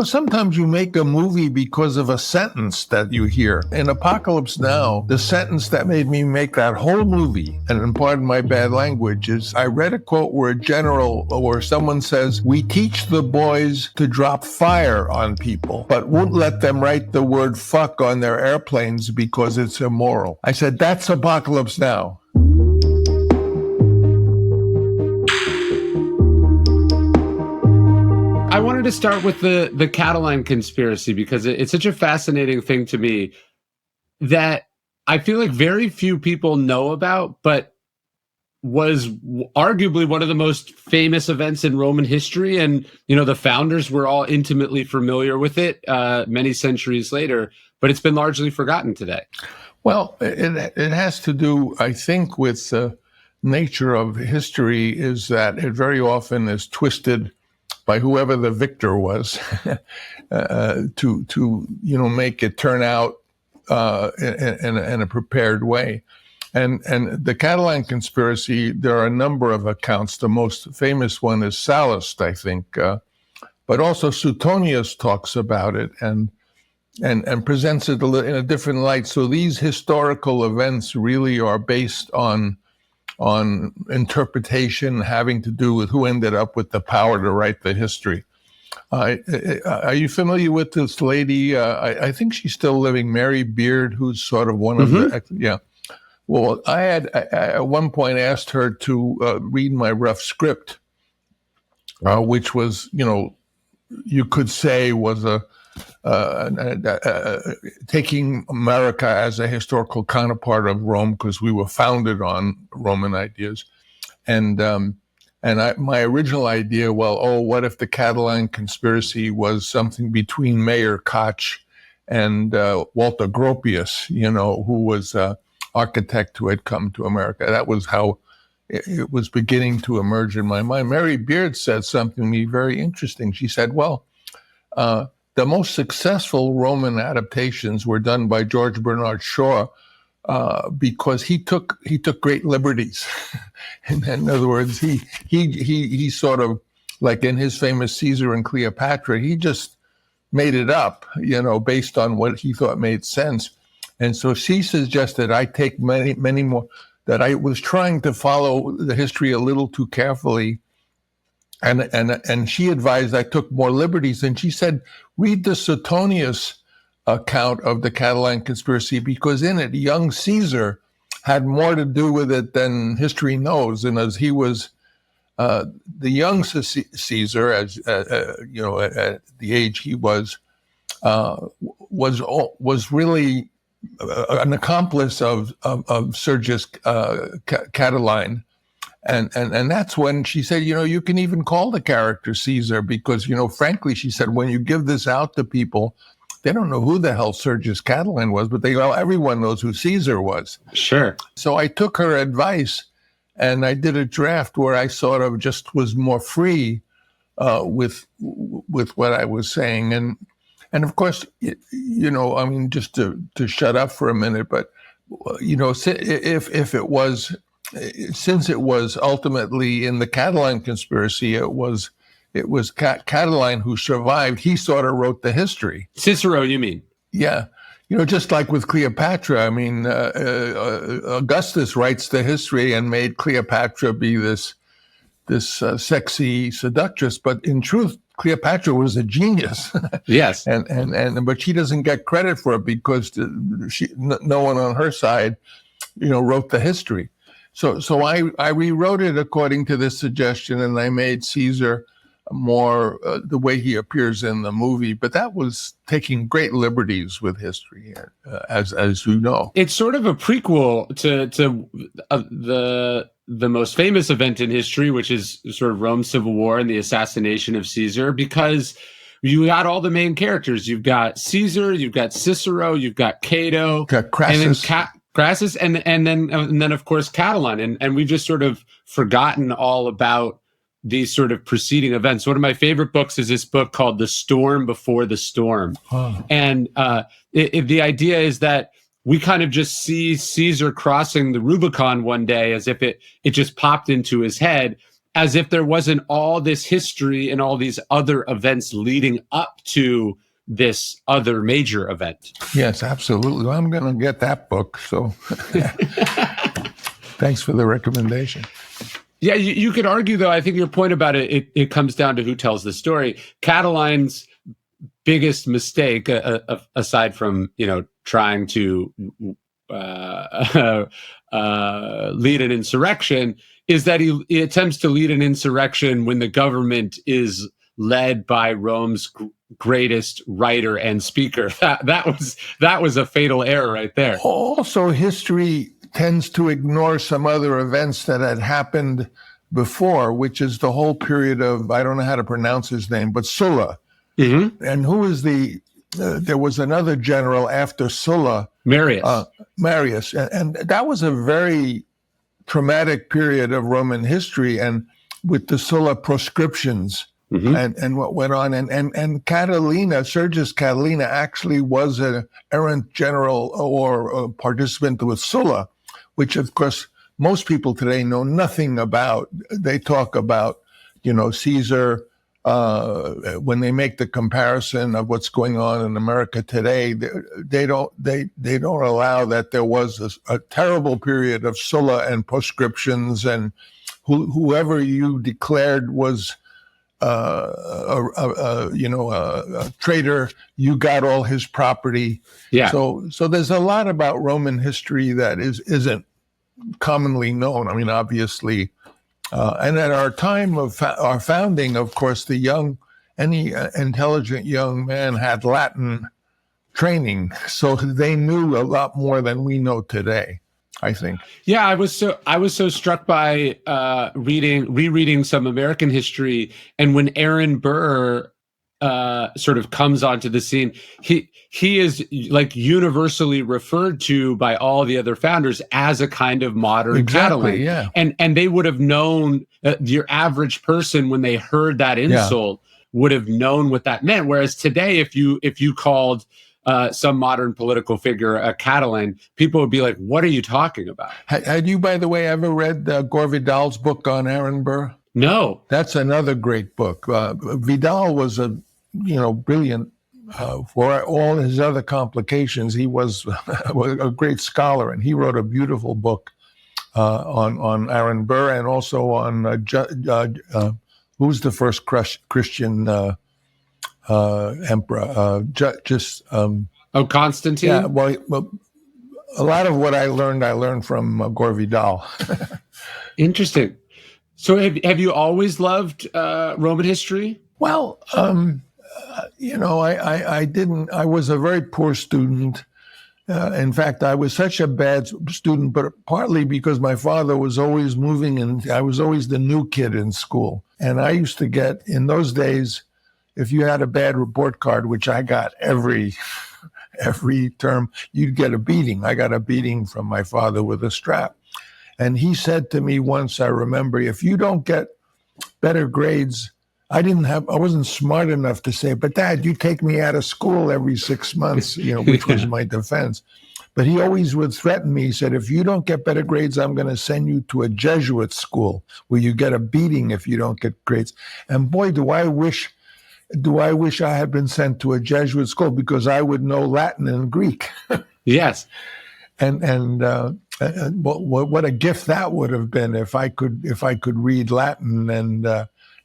Sometimes you make a movie because of a sentence that you hear. In Apocalypse Now, the sentence that made me make that whole movie, and pardon my bad language, is I read a quote where a general or someone says, "We teach the boys to drop fire on people, but won't let them write the word fuck on their airplanes because it's immoral." I said, that's Apocalypse Now. I wanted to start with the Catiline conspiracy because it's such a fascinating thing to me that I feel like very few people know about, but was arguably one of the most famous events in Roman history. And, the founders were all intimately familiar with it many centuries later, but it's been largely forgotten today. Well, it has to do, I think, with the nature of history is that it very often is twisted by whoever the victor was to make it turn out in a prepared way. And the Catiline conspiracy, there are a number of accounts. The most famous one is Sallust, I think, but also Suetonius talks about it and presents it in a different light. So these historical events really are based on interpretation having to do with who ended up with the power to write the history. Are you familiar with this lady? I think she's still living, Mary Beard, who's sort of one of the, yeah. Well, I had at one point asked her to read my rough script, which was, you could say was taking America as a historical counterpart of Rome because we were founded on Roman ideas, and my original idea, what if the Catiline conspiracy was something between Mayor Koch and Walter Gropius, who was architect who had come to America. That was how it was beginning to emerge in my mind. Mary Beard said something to me very interesting. She said, the most successful Roman adaptations were done by George Bernard Shaw because he took great liberties. In other words, he sort of, like in his famous Caesar and Cleopatra, he just made it up, based on what he thought made sense. And so she suggested I take many more, that I was trying to follow the history a little too carefully. And she advised I took more liberties. And she said, read the Suetonius account of the Catiline conspiracy, because in it, young Caesar had more to do with it than history knows. And as he was the young Caesar, as at the age he was really an accomplice of Sergius Catiline. And that's when she said, you can even call the character Caesar because, frankly, she said, when you give this out to people, they don't know who the hell Sergius Catiline was, but everyone knows who Caesar was. Sure. So I took her advice and I did a draft where I sort of just was more free with what I was saying. And of course, just to shut up for a minute, but, if it was, since it was ultimately in the Catiline conspiracy, it was Catiline who survived. He sort of wrote the history. Cicero, you mean? Yeah. Just like with Cleopatra, Augustus writes the history and made Cleopatra be this sexy seductress, but in truth, Cleopatra was a genius. Yes. But she doesn't get credit for it because no one on her side, wrote the history. So I rewrote it according to this suggestion, and I made Caesar more the way he appears in the movie. But that was taking great liberties with history, as you know. It's sort of a prequel to the most famous event in history, which is sort of Rome's civil war and the assassination of Caesar, because you got all the main characters. You've got Caesar, you've got Cicero, you've got Cato, got Crassus. Crassus, and then of course Catiline, and we've just sort of forgotten all about these sort of preceding events. One of my favorite books is this book called The Storm Before the Storm, and the idea is that we kind of just see Caesar crossing the Rubicon one day as if it just popped into his head, as if there wasn't all this history and all these other events leading up to this other major event. Yes, absolutely. Well, I'm going to get that book. So thanks for the recommendation. Yeah, you could argue, though, I think your point about it comes down to who tells the story. Catiline's biggest mistake, aside from, trying to lead an insurrection, is that he attempts to lead an insurrection when the government is led by Rome's greatest writer and speaker. That was a fatal error right there. Also, history tends to ignore some other events that had happened before, which is the whole period of, I don't know how to pronounce his name, but Sulla. Mm-hmm. And who is there was another general after Sulla. Marius. And that was a very traumatic period of Roman history, and with the Sulla proscriptions. Mm-hmm. and what went on. And Catilina, Sergius Catilina, actually was an errant general or a participant with Sulla, which, of course, most people today know nothing about. They talk about, Caesar. When they make the comparison of what's going on in America today, they don't allow that there was a terrible period of Sulla and proscriptions, and whoever you declared was a traitor, you got all his property. Yeah. So there's a lot about Roman history that isn't commonly known. I mean, obviously, and at our time of our founding, of course, any intelligent young man had Latin training, so they knew a lot more than we know today, I think. Yeah, I was so struck by rereading some American history, and when Aaron Burr sort of comes onto the scene, he is like universally referred to by all the other founders as a kind of modern Catiline. Yeah. And they would have known, your average person, when they heard that insult, would have known what that meant. Whereas today, if you called some modern political figure a Catiline, people would be like, what are you talking about? Had you, by the way, ever read Gore Vidal's book on Aaron Burr? No. That's another great book. Vidal was a brilliant, for all his other complications, he was a great scholar, and he wrote a beautiful book on Aaron Burr, and also on who's the first Christian emperor? Constantine? Yeah, well, a lot of what I learned from Gore Vidal. Interesting. So have you always loved Roman history? Well, I didn't. I was a very poor student. In fact, I was such a bad student, but partly because my father was always moving, and I was always the new kid in school. And I used to get, in those days, if you had a bad report card, which I got every term, you'd get a beating. I got a beating from my father with a strap. And he said to me once, I remember, if you don't get better grades, I wasn't smart enough to say, but Dad, you take me out of school every 6 months, which was my defense. But he always would threaten me. He said, if you don't get better grades, I'm going to send you to a Jesuit school where you get a beating if you don't get grades. And boy, do I wish I had been sent to a Jesuit school, because I would know Latin and Greek. Yes. And what a gift that would have been if I could read Latin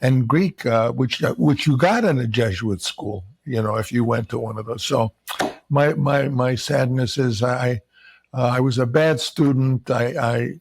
and Greek, which you got in a Jesuit school, if you went to one of those. So my sadness is I was a bad student. I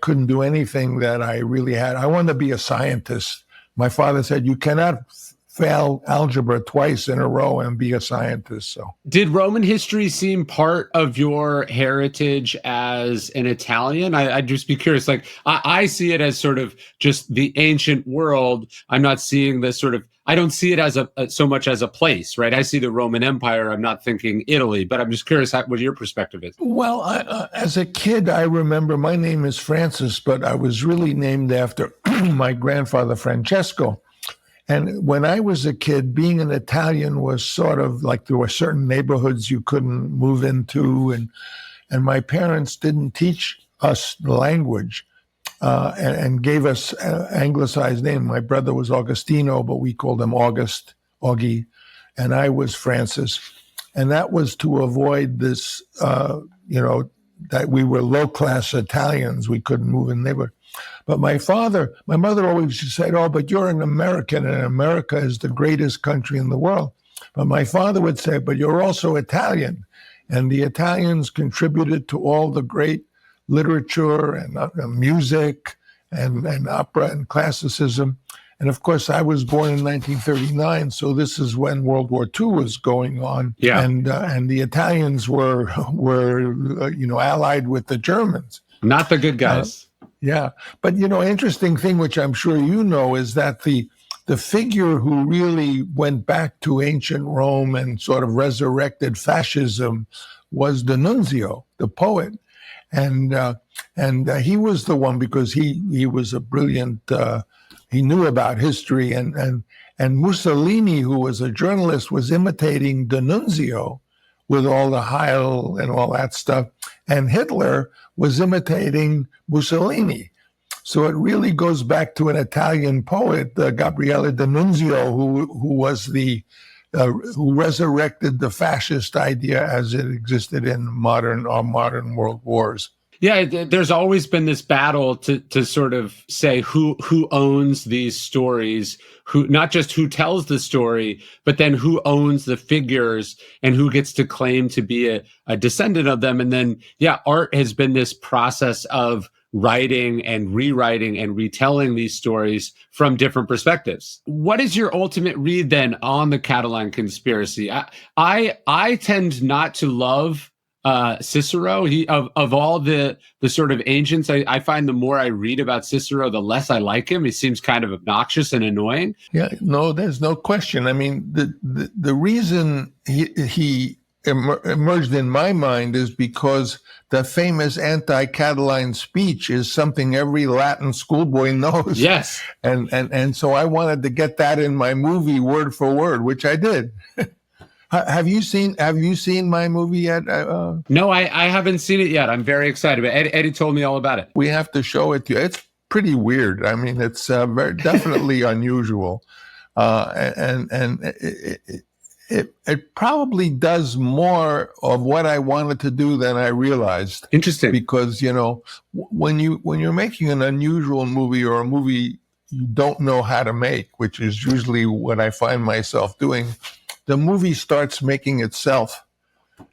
couldn't do anything that I really had. I wanted to be a scientist. My father said, you cannot fail algebra twice in a row and be a scientist. So, did Roman history seem part of your heritage as an Italian? I'd just be curious. Like, I see it as sort of just the ancient world. I'm not seeing this sort of, I don't see it as so much as a place, right? I see the Roman Empire. I'm not thinking Italy, but I'm just curious what your perspective is. Well, as a kid, I remember, my name is Francis, but I was really named after my grandfather, Francesco. And when I was a kid, being an Italian was sort of like, there were certain neighborhoods you couldn't move into. And my parents didn't teach us the language. and gave us anglicized name. My brother was Augustino, but we called him August, Augie, and I was Francis. And that was to avoid this, that we were low-class Italians. We couldn't move in the neighborhood. But my mother always said, oh, but you're an American, and America is the greatest country in the world. But my father would say, but you're also Italian. And the Italians contributed to all the great literature and music and opera and classicism. And of course, I was born in 1939, so this is when World War II was going on. Yeah. And the Italians were allied with the Germans. Not the good guys. Yeah. But, interesting thing, which I'm sure you know, is that the figure who really went back to ancient Rome and sort of resurrected fascism was the Nunzio, the poet. And he was the one, because he was a brilliant, he knew about history, and Mussolini, who was a journalist, was imitating the Nunzio with all the Heil and all that stuff. And Hitler was imitating Mussolini. So it really goes back to an Italian poet, Gabriele D'Annunzio, who was who resurrected the fascist idea as it existed in modern world wars. Yeah, there's always been this battle to sort of say who owns these stories, who, not just who tells the story, but then who owns the figures and who gets to claim to be a descendant of them. And then, yeah, art has been this process of writing and rewriting and retelling these stories from different perspectives. What is your ultimate read then on the Catiline conspiracy? I tend not to love Cicero. Of all the sort of ancients, I find the more I read about Cicero, the less I like him. He seems kind of obnoxious and annoying. Yeah, no, there's no question. I mean, the reason he emerged in my mind is because the famous anti-Catiline speech is something every Latin schoolboy knows. Yes. And so I wanted to get that in my movie word for word, which I did. Have you seen my movie yet? No, I haven't seen it yet. I'm very excited. But Eddie told me all about it. We have to show it to you. It's pretty weird. I mean, it's very definitely unusual. And it probably does more of what I wanted to do than I realized. Interesting. Because, when you're making an unusual movie, or a movie you don't know how to make, which is usually what I find myself doing, the movie starts making itself,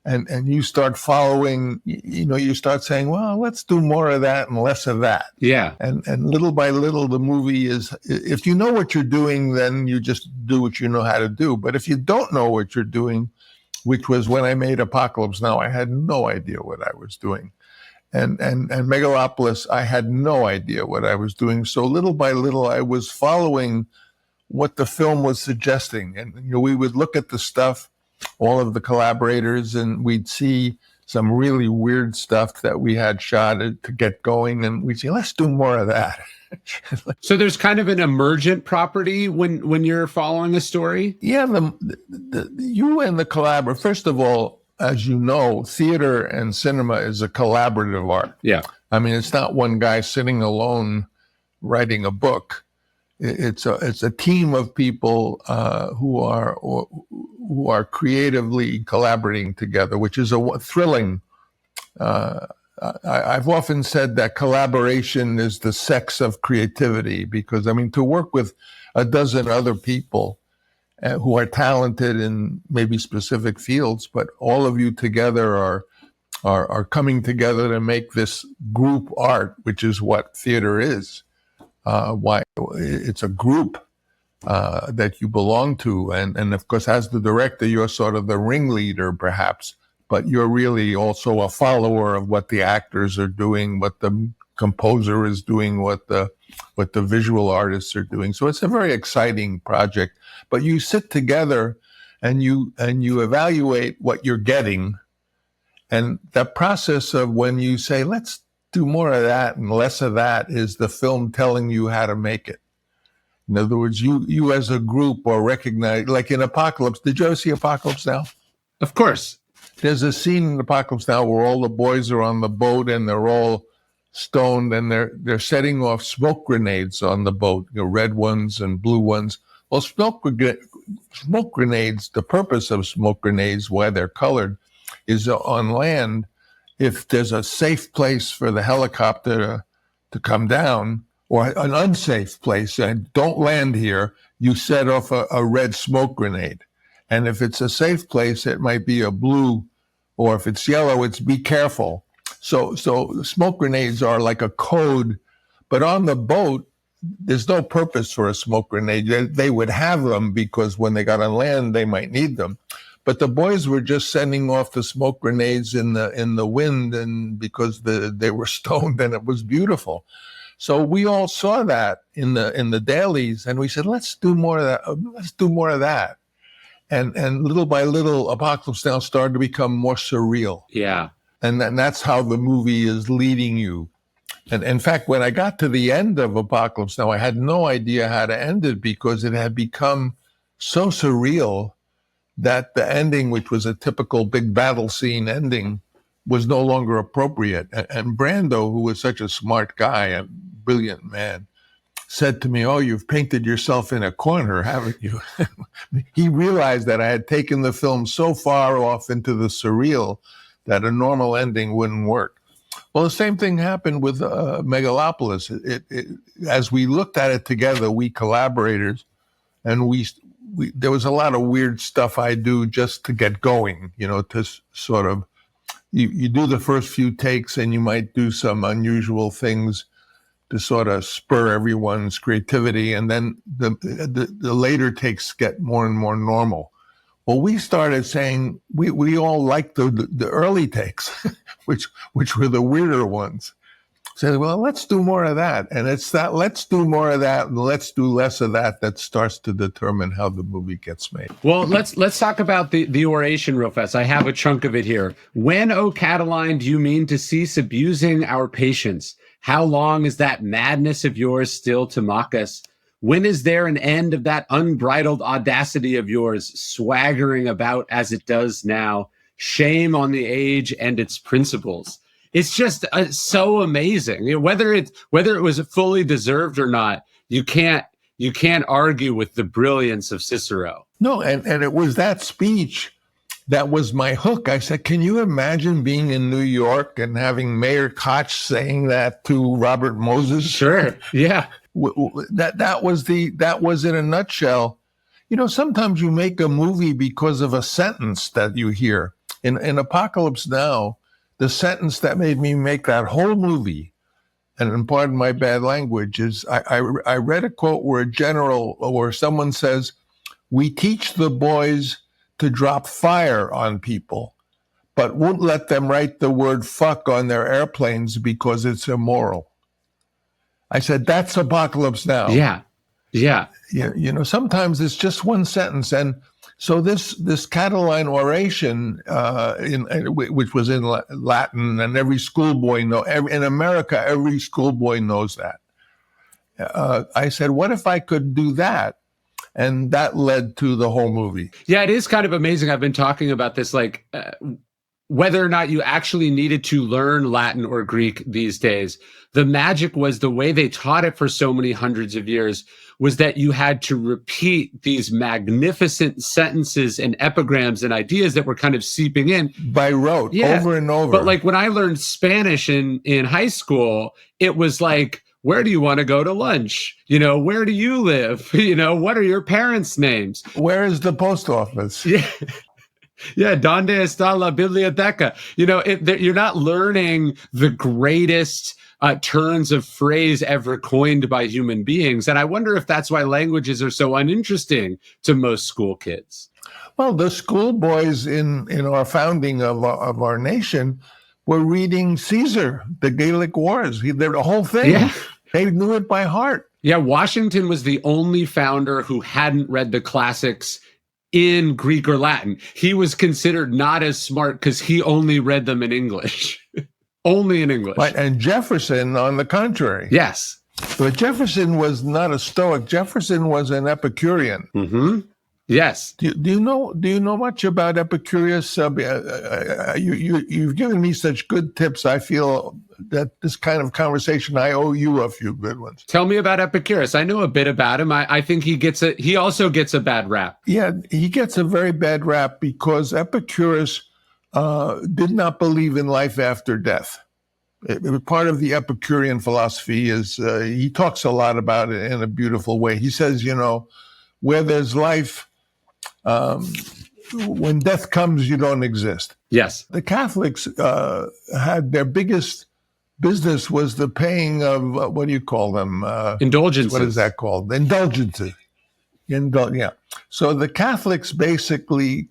and you start following, you start saying, well, let's do more of that and less of that. Yeah. And little by little, the movie is, if you know what you're doing, then you just do what you know how to do. But if you don't know what you're doing, which was when I made Apocalypse Now, I had no idea what I was doing. And Megalopolis, I had no idea what I was doing. So little by little, I was following what the film was suggesting. And we would look at the stuff, all of the collaborators, and we'd see some really weird stuff that we had shot to get going, and we'd say, let's do more of that. So there's kind of an emergent property when you're following a story? Yeah, you and the collaborator, first of all, as you know, theater and cinema is a collaborative art. Yeah. I mean, it's not one guy sitting alone writing a book. It's a team of people who are creatively collaborating together, which is a thrilling. I've often said that collaboration is the sex of creativity, because to work with a dozen other people who are talented in maybe specific fields, but all of you together are coming together to make this group art, which is what theater is. Why it's a group that you belong to, and of course, as the director, you're sort of the ringleader, perhaps, but you're really also a follower of what the actors are doing, what the composer is doing, what the visual artists are doing. So it's a very exciting project. But you sit together and you evaluate what you're getting, and the process of when you say, let's do more of that and less of that, is the film telling you how to make it. In other words, you as a group are recognized, like in Apocalypse. Did you ever see Apocalypse Now? Of course. There's a scene in Apocalypse Now where all the boys are on the boat and they're all stoned, and they're setting off smoke grenades on the boat, red ones and blue ones. Well, smoke grenades, the purpose of smoke grenades, why they're colored, is on land, if there's a safe place for the helicopter to come down, or an unsafe place, and don't land here, you set off a red smoke grenade. And if it's a safe place, it might be a blue, or if it's yellow, it's be careful. So smoke grenades are like a code, but on the boat, there's no purpose for a smoke grenade. They would have them because when they got on land, they might need them. But the boys were just sending off the smoke grenades in the wind, and because they were stoned, and it was beautiful. So we all saw that in the dailies, and we said, let's do more of that. Let's do more of that. And little by little, Apocalypse Now started to become more surreal. Yeah. And that's how the movie is leading you. And in fact, when I got to the end of Apocalypse Now, I had no idea how to end it because it had become so surreal that the ending, which was a typical big battle scene ending, was no longer appropriate. And Brando, who was such a smart guy, a brilliant man, said to me, "Oh, you've painted yourself in a corner, haven't you?" He realized that I had taken the film so far off into the surreal that a normal ending wouldn't work. Well, the same thing happened with Megalopolis. As we looked at it together, we collaborators, and there was a lot of weird stuff I do just to get going, to sort of, you do the first few takes and you might do some unusual things to sort of spur everyone's creativity. And then the later takes get more and more normal. Well, we started saying we all liked the early takes, which were the weirder ones. Said, well, let's do more of that. And it's that let's do more of that and let's do less of that starts to determine how the movie gets made. Well, let's talk about the oration real fast. I have a chunk of it here. When, O Catiline, do you mean to cease abusing our patience? How long is that madness of yours still to mock us? When is there an end of that unbridled audacity of yours, swaggering about as it does now? Shame on the age and its principles. It's just so amazing. Whether it was fully deserved or not, you can't argue with the brilliance of Cicero. No, and it was that speech that was my hook. I said, can you imagine being in New York and having Mayor Koch saying that to Robert Moses? Sure. Yeah. That was in a nutshell. Sometimes you make a movie because of a sentence that you hear. In Apocalypse Now, the sentence that made me make that whole movie, and pardon my bad language, is I read a quote where a general or someone says, "We teach the boys to drop fire on people, but won't let them write the word fuck on their airplanes because it's immoral." I said, that's Apocalypse Now. Yeah. Yeah. Sometimes it's just one sentence. And so this Catiline oration, which was in Latin, and every schoolboy in America, every schoolboy knows that. I said, what if I could do that? And that led to the whole movie. Yeah, it is kind of amazing. I've been talking about this, whether or not you actually needed to learn Latin or Greek these days. The magic was the way they taught it for so many hundreds of years was that you had to repeat these magnificent sentences and epigrams and ideas that were kind of seeping in. By rote, over and over. But when I learned Spanish in high school, it was like, where do you want to go to lunch? Where do you live? What are your parents' names? Where is the post office? Yeah. Yeah, ¿Dónde está la biblioteca? You're not learning the greatest turns of phrase ever coined by human beings. And I wonder if that's why languages are so uninteresting to most school kids. Well, the schoolboys in our founding of our nation were reading Caesar, the Gallic Wars, the whole thing. Yeah. They knew it by heart. Yeah, Washington was the only founder who hadn't read the classics in Greek or Latin. He was considered not as smart because he only read them in English. Only in English. Right, and Jefferson, on the contrary. Yes. But Jefferson was not a Stoic. Jefferson was an Epicurean. Mm-hmm. Yes. Do you know much about Epicurus? You've given me such good tips. I feel that this kind of conversation, I owe you a few good ones. Tell me about Epicurus. I know a bit about him. I think he also gets a bad rap. Yeah, he gets a very bad rap because Epicurus did not believe in life after death. Part of the Epicurean philosophy is he talks a lot about it in a beautiful way. He says, where there's life, when death comes, you don't exist. Yes. The Catholics had their biggest business was the paying of, what do you call them? Indulgences. What is that called? Indulgences. Yeah. So the Catholics basically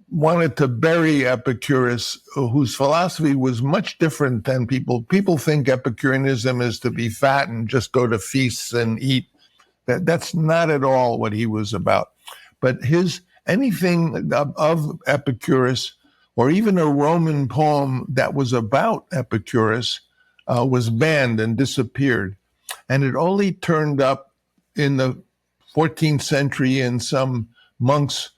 wanted to bury Epicurus, whose philosophy was much different than people. People think Epicureanism is to be fat and just go to feasts and eat. That's not at all what he was about. But anything of Epicurus, or even a Roman poem that was about Epicurus, was banned and disappeared. And it only turned up in the 14th century in some monk's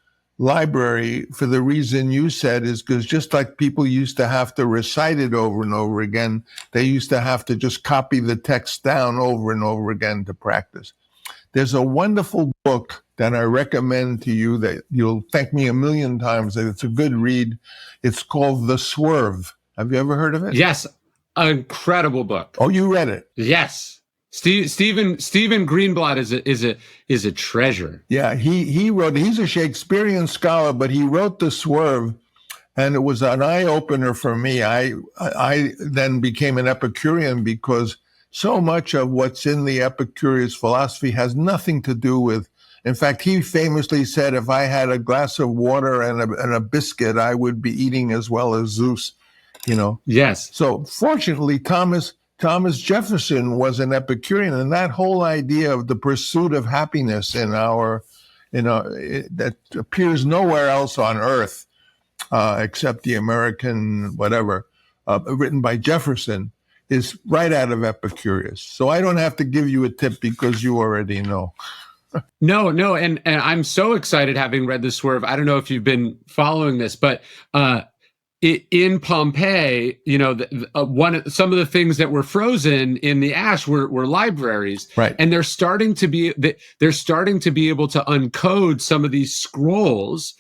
library for the reason you said, is because just like people used to have to recite it over and over again, they used to have to just copy the text down over and over again to practice. There's a wonderful book that I recommend to you that you'll thank me a million times that it's a good read. It's called The Swerve. Have you ever heard of it? Yes. An incredible book. Oh, you read it? Yes. Stephen Greenblatt is a treasure. Yeah, he wrote. He's a Shakespearean scholar, but he wrote The Swerve, and it was an eye opener for me. I then became an Epicurean because so much of what's in the Epicurus philosophy has nothing to do with. In fact, he famously said, "If I had a glass of water and a biscuit, I would be eating as well as Zeus." Yes. So fortunately, Thomas Jefferson was an Epicurean, and that whole idea of the pursuit of happiness that appears nowhere else on earth except the American whatever, written by Jefferson, is right out of Epicurus. So I don't have to give you a tip because you already know. No, and I'm so excited having read The Swerve. I don't know if you've been following this, but in Pompeii, some of the things that were frozen in the ash were libraries, right? And they're starting to be able to uncode some of these scrolls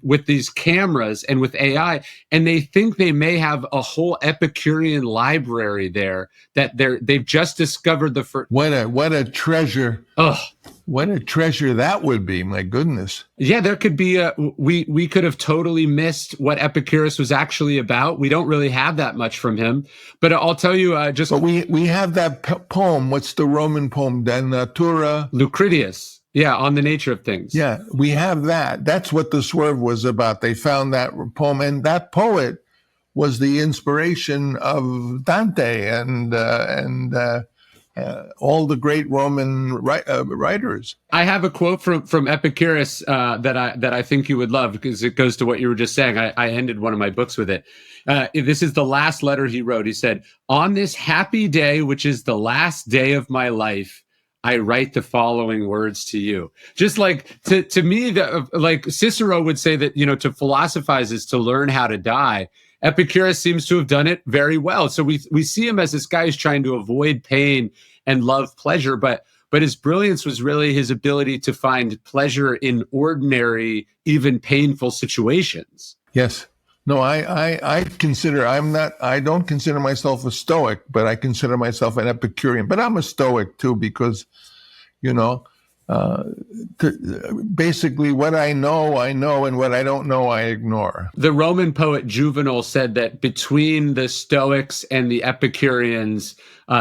with these cameras and with AI, and they think they may have a whole Epicurean library there that they've just discovered the first. What a treasure! Oh. What a treasure that would be! My goodness. Yeah, there could be we could have totally missed what Epicurus was actually about. We don't really have that much from him, but I'll tell you But we have that poem. What's the Roman poem? De Natura. Lucretius. Yeah, on the nature of things. Yeah, we have that. That's what The Swerve was about. They found that poem, and that poet was the inspiration of Dante and all the great Roman writers. I have a quote from Epicurus that I think you would love because it goes to what you were just saying. I ended one of my books with it. This is the last letter he wrote. He said, "On this happy day, which is the last day of my life, I write the following words to you." Just like to me, like Cicero would say that, to philosophize is to learn how to die. Epicurus seems to have done it very well. So we see him as this guy who's trying to avoid pain and love pleasure, but his brilliance was really his ability to find pleasure in ordinary, even painful situations. Yes. No, I don't consider myself a Stoic, but I consider myself an Epicurean. But I'm a Stoic too, because, basically what I know, and what I don't know, I ignore. The Roman poet Juvenal said that between the Stoics and the Epicureans,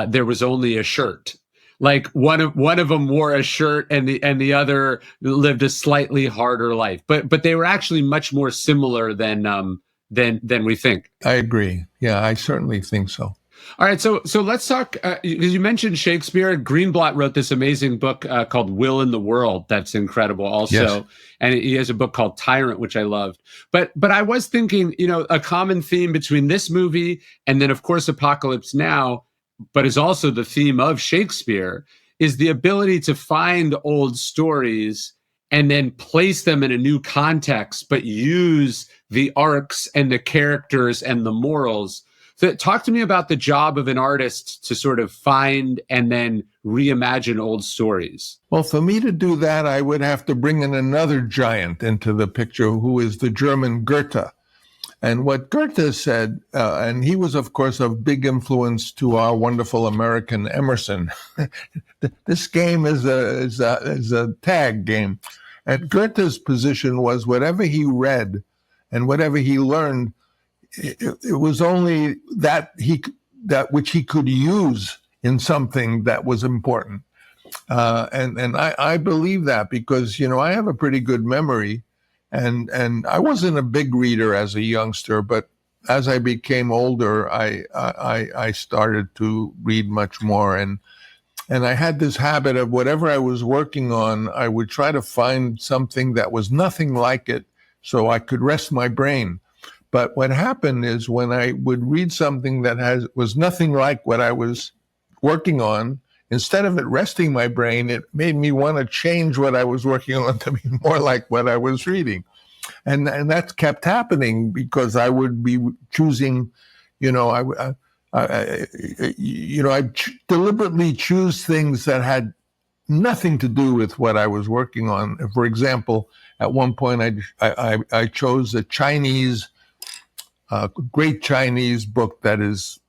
there was only a shirt. Like one of them wore a shirt, and the other lived a slightly harder life. But they were actually much more similar than we think. I agree. Yeah, I certainly think so. All right, so let's talk. Because you mentioned Shakespeare, Greenblatt wrote this amazing book called Will in the World. That's incredible, also. Yes. And he has a book called Tyrant, which I loved. But I was thinking, a common theme between this movie and then, of course, Apocalypse Now, but is also the theme of Shakespeare, is the ability to find old stories and then place them in a new context, but use the arcs and the characters and the morals. So talk to me about the job of an artist to sort of find and then reimagine old stories. Well, for me to do that, I would have to bring in another giant into the picture, who is the German Goethe. And what Goethe said, and he was, of course, of big influence to our wonderful American Emerson. This game is a tag game. And Goethe's position was whatever he read and whatever he learned, it was only that which he could use in something that was important. And I believe that because, I have a pretty good memory. And I wasn't a big reader as a youngster, but as I became older, I started to read much more. And I had this habit of whatever I was working on, I would try to find something that was nothing like it so I could rest my brain. But what happened is when I would read something that was nothing like what I was working on, instead of it resting my brain, it made me want to change what I was working on to be more like what I was reading. And that kept happening because I would be choosing, I deliberately choose things that had nothing to do with what I was working on. For example, at one point I chose a great Chinese book that is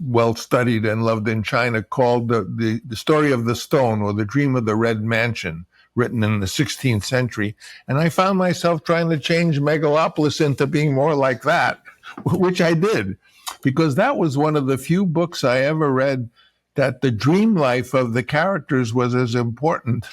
well studied and loved in China, called the Story of the Stone, or The Dream of the Red Mansion, written in the 16th century. And I found myself trying to change Megalopolis into being more like that, which I did, because that was one of the few books I ever read that the dream life of the characters was as important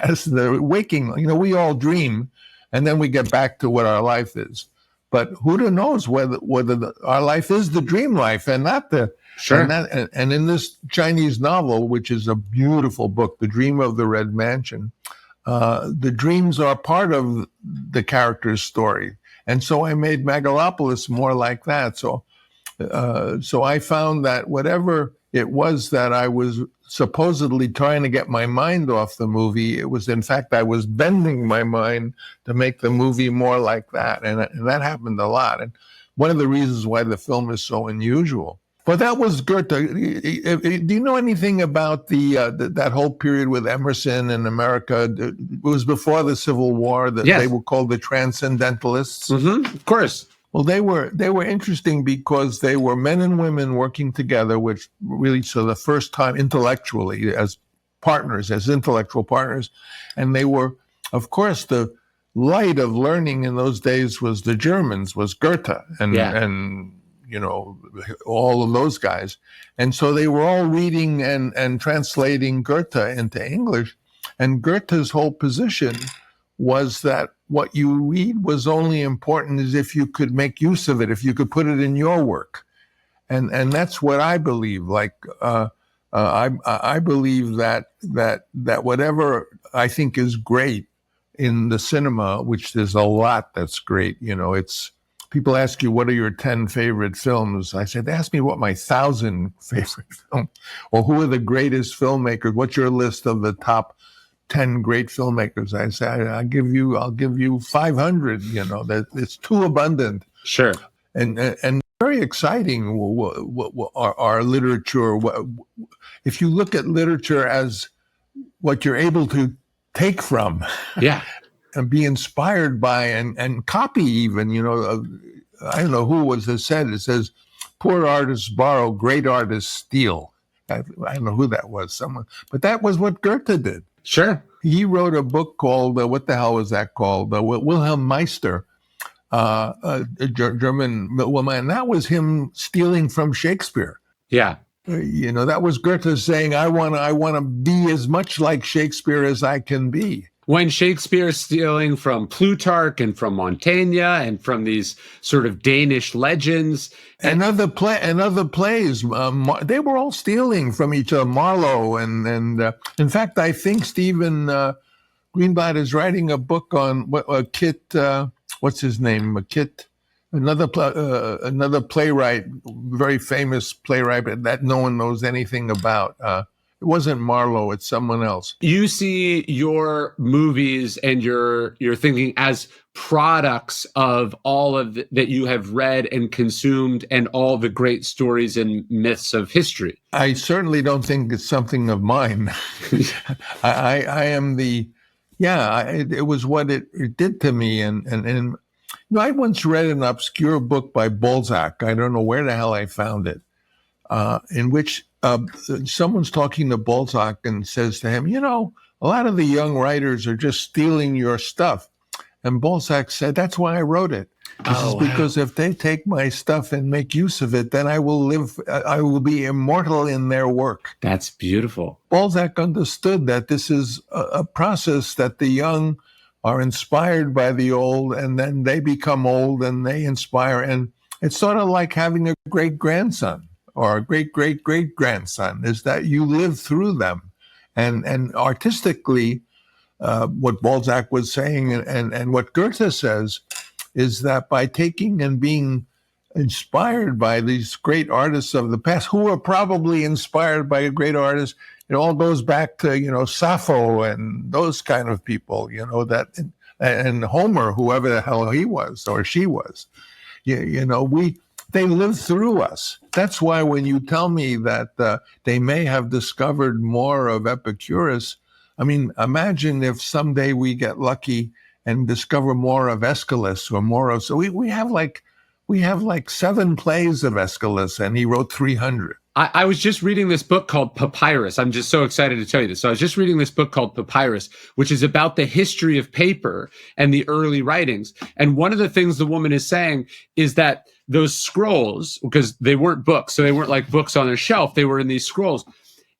as the waking. We all dream, and then we get back to what our life is. But who knows whether our life is the dream life and not the. Sure. And in this Chinese novel, which is a beautiful book, The Dream of the Red Mansion, the dreams are part of the character's story. And so I made Megalopolis more like that. So I found that whatever it was that I was supposedly trying to get my mind off the movie, it was, in fact, I was bending my mind to make the movie more like that. And that happened a lot. And one of the reasons why the film is so unusual. But that was Goethe. Do you know anything about that whole period with Emerson in America? It was before the Civil War. Yes. They were called the Transcendentalists. Mm-hmm. Of course. Well, they were interesting because they were men and women working together, which really, so the first time intellectually as partners, as intellectual partners. And they were, of course, the light of learning in those days was the Germans, was Goethe and all of those guys. And so they were all reading and translating Goethe into English. And Goethe's whole position was that what you read was only important as if you could make use of it, if you could put it in your work. And that's what I believe. I believe that whatever I think is great in the cinema, which there's a lot that's great, it's, people ask you, what are your 10 favorite films? I said, ask me what my 1,000 favorite films, or who are the greatest filmmakers? What's your list of the top 10 great filmmakers? I say, I'll give you 500, that it's too abundant. Sure. And very exciting, our literature. If you look at literature as what you're able to take from. Yeah. And be inspired by and copy even, I don't know who was it said. It says, poor artists borrow, great artists steal. I don't know who that was, someone. But that was what Goethe did. Sure. He wrote a book called, what the hell was that called? Wilhelm Meister, a German woman. And that was him stealing from Shakespeare. Yeah. That was Goethe saying, I want to be as much like Shakespeare as I can be. When Shakespeare's stealing from Plutarch and from Montaigne and from these sort of Danish legends and other plays, they were all stealing from each other. Marlowe and in fact, I think Stephen Greenblatt is writing a book on Kit. What's his name? Kit. Another playwright, very famous playwright, but that no one knows anything about. It wasn't Marlowe, it's someone else. You see your movies and your thinking as products of all of that you have read and consumed and all the great stories and myths of history. I certainly don't think it's something of mine. I am it was what it did to me. And I once read an obscure book by Balzac. I don't know where the hell I found it, in which someone's talking to Balzac and says to him, a lot of the young writers are just stealing your stuff. And Balzac said, that's why I wrote it. This is because if they take my stuff and make use of it, then I will be immortal in their work. That's beautiful. Balzac understood that this is a process that the young are inspired by the old, and then they become old and they inspire. And it's sort of like having a great-grandson or a great-great-great-grandson, is that you live through them. And artistically, what Balzac was saying and what Goethe says is that by taking and being inspired by these great artists of the past, who are probably inspired by a great artist, it all goes back to, Sappho and those kind of people, and Homer, whoever the hell he was or she was. They live through us. That's why when you tell me that they may have discovered more of Epicurus, I mean, imagine if someday we get lucky and discover more of Aeschylus or more of, so we have like 7 plays of Aeschylus, and he wrote 300. I was just reading this book called Papyrus. I'm just so excited to tell you this. So I was just reading this book called Papyrus, which is about the history of paper and the early writings. And one of the things the woman is saying is that those scrolls, because they weren't books, so they weren't like books on a shelf, they were in these scrolls.